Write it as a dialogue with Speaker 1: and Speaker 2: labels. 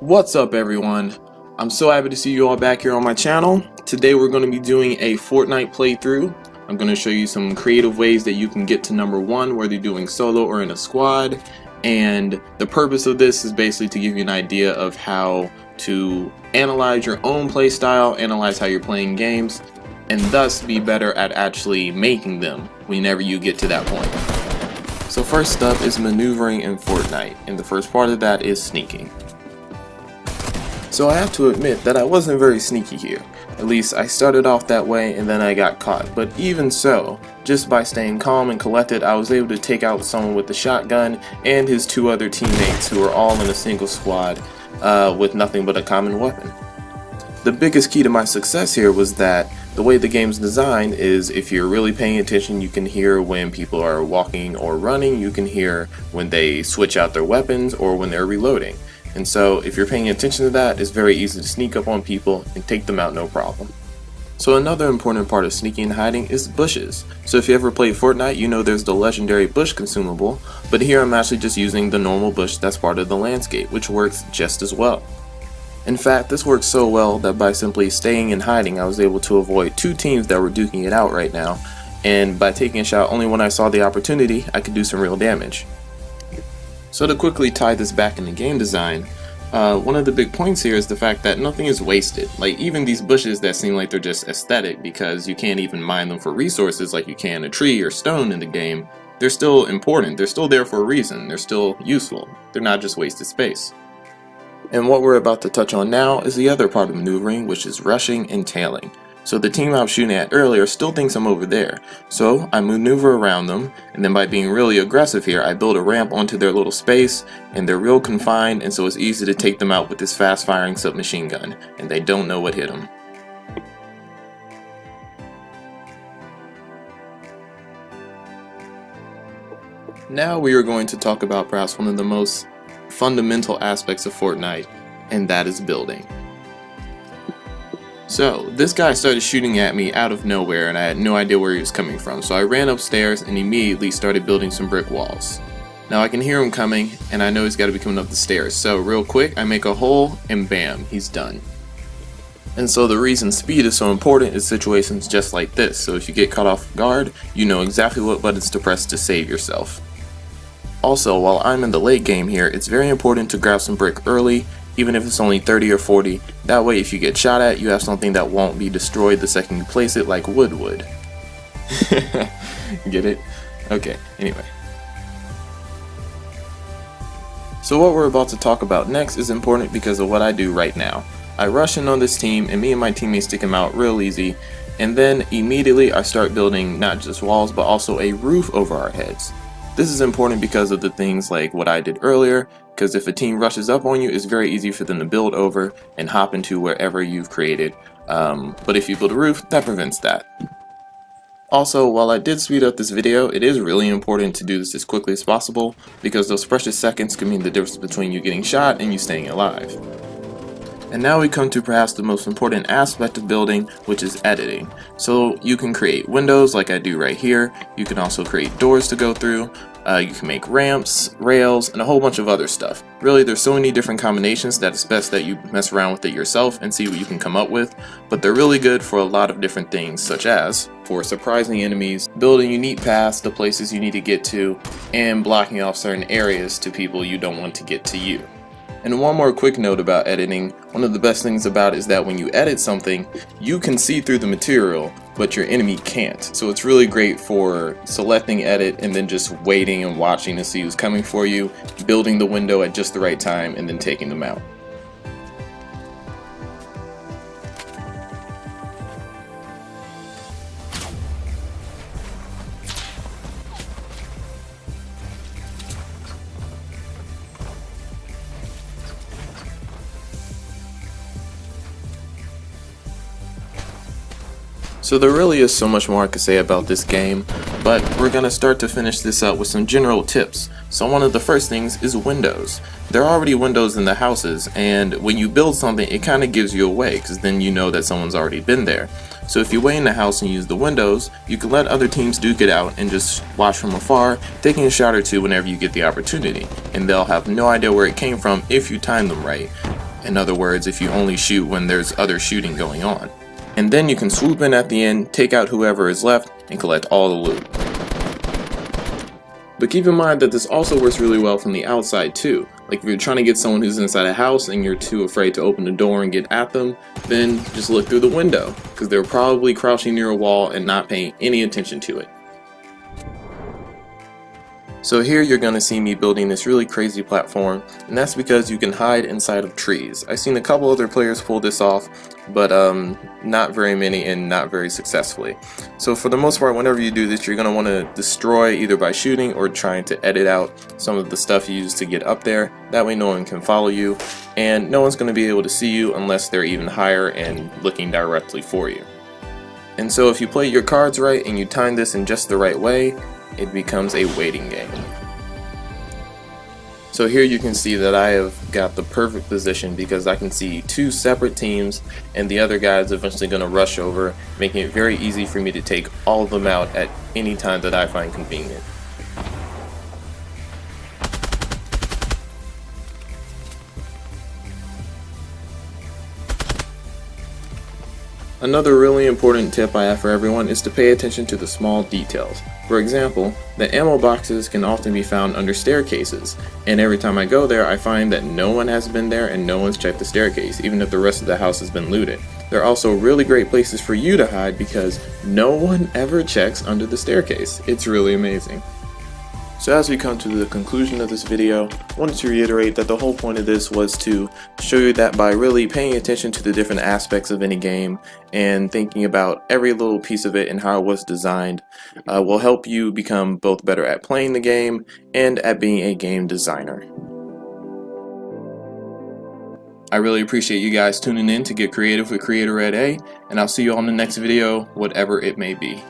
Speaker 1: What's up everyone? I'm so happy to see you all back here on my channel. Today we're going to be doing a Fortnite playthrough. I'm going to show you some creative ways that you can get to number 1, whether you're doing solo or in a squad. And the purpose of this is basically to give you an idea of how to analyze your own playstyle, analyze how you're playing games, and thus be better at actually making them whenever you get to that point. So first up is maneuvering in Fortnite, and the first part of that is sneaking. So I have to admit that I wasn't very sneaky here. At least I started off that way and then I got caught. But even so, just by staying calm and collected, I was able to take out someone with the shotgun and his 2 other teammates who were all in a single squad with nothing but a common weapon. The biggest key to my success here was that the way the game's designed is if you're really paying attention, you can hear when people are walking or running, you can hear when they switch out their weapons or when they're reloading. And so if you're paying attention to that, it's very easy to sneak up on people and take them out no problem. So another important part of sneaking and hiding is bushes. So if you ever played Fortnite, you know there's the legendary bush consumable, but here I'm actually just using the normal bush that's part of the landscape, which works just as well. In fact, this works so well that by simply staying and hiding, I was able to avoid 2 teams that were duking it out right now, and by taking a shot only when I saw the opportunity, I could do some real damage. So to quickly tie this back into game design, one of the big points here is the fact that nothing is wasted. Like even these bushes that seem like they're just aesthetic because you can't even mine them for resources like you can a tree or stone in the game, they're still important, they're still there for a reason, they're still useful, they're not just wasted space. And what we're about to touch on now is the other part of maneuvering, which is rushing and tailing. So the team I was shooting at earlier still thinks I'm over there. So I maneuver around them, and then by being really aggressive here, I build a ramp onto their little space, and they're real confined, and so it's easy to take them out with this fast firing submachine gun, and they don't know what hit them. Now we are going to talk about perhaps one of the most fundamental aspects of Fortnite, and that is building. So this guy started shooting at me out of nowhere and I had no idea where he was coming from, so I ran upstairs and immediately started building some brick walls. Now I can hear him coming and I know he's got to be coming up the stairs, so real quick I make a hole and bam, he's done. And so the reason speed is so important is situations just like this, so if you get caught off guard, you know exactly what buttons to press to save yourself. Also, while I'm in the late game here, it's very important to grab some brick early, even if it's only 30 or 40. That way if you get shot at, you have something that won't be destroyed the second you place it like wood would. Get it? Okay, anyway. So what we're about to talk about next is important because of what I do right now. I rush in on this team and me and my teammates stick him out real easy, and then immediately I start building not just walls but also a roof over our heads. This is important because of the things like what I did earlier, because if a team rushes up on you, it's very easy for them to build over and hop into wherever you've created. But if you build a roof, that prevents that. Also, while I did speed up this video, it is really important to do this as quickly as possible because those precious seconds can mean the difference between you getting shot and you staying alive. And now we come to perhaps the most important aspect of building, which is editing. So you can create windows like I do right here. You can also create doors to go through. You can make ramps, rails, and a whole bunch of other stuff. Really, there's so many different combinations that it's best that you mess around with it yourself and see what you can come up with. But they're really good for a lot of different things, such as for surprising enemies, building unique paths to places you need to get to, and blocking off certain areas to people you don't want to get to you. And one more quick note about editing, one of the best things about it is that when you edit something, you can see through the material, but your enemy can't. So it's really great for selecting edit and then just waiting and watching to see who's coming for you, building the window at just the right time, and then taking them out. So there really is so much more I could say about this game, but we're going to start to finish this up with some general tips. So one of the first things is windows. There are already windows in the houses, and when you build something it kind of gives you away because then you know that someone's already been there. So if you wait in the house and use the windows, you can let other teams duke it out and just watch from afar, taking a shot or two whenever you get the opportunity, and they'll have no idea where it came from if you time them right. In other words, if you only shoot when there's other shooting going on. And then you can swoop in at the end, take out whoever is left, and collect all the loot. But keep in mind that this also works really well from the outside too. Like if you're trying to get someone who's inside a house and you're too afraid to open the door and get at them, then just look through the window, because they're probably crouching near a wall and not paying any attention to it. So here you're going to see me building this really crazy platform, and that's because you can hide inside of trees. I've seen a couple other players pull this off, but not very many and not very successfully. So for the most part, whenever you do this, you're going to want to destroy either by shooting or trying to edit out some of the stuff you use to get up there. That way no one can follow you, and no one's going to be able to see you unless they're even higher and looking directly for you. And so if you play your cards right and you time this in just the right way, it becomes a waiting game. So here you can see that I have got the perfect position because I can see two separate teams and the other guy is eventually going to rush over, making it very easy for me to take all of them out at any time that I find convenient. Another really important tip I have for everyone is to pay attention to the small details. For example, the ammo boxes can often be found under staircases, and every time I go there I find that no one has been there and no one's checked the staircase, even if the rest of the house has been looted. They're also really great places for you to hide because no one ever checks under the staircase. It's really amazing. So as we come to the conclusion of this video, I wanted to reiterate that the whole point of this was to show you that by really paying attention to the different aspects of any game and thinking about every little piece of it and how it was designed will help you become both better at playing the game and at being a game designer. I really appreciate you guys tuning in to get creative with CreatorRedA, and I'll see you on the next video, whatever it may be.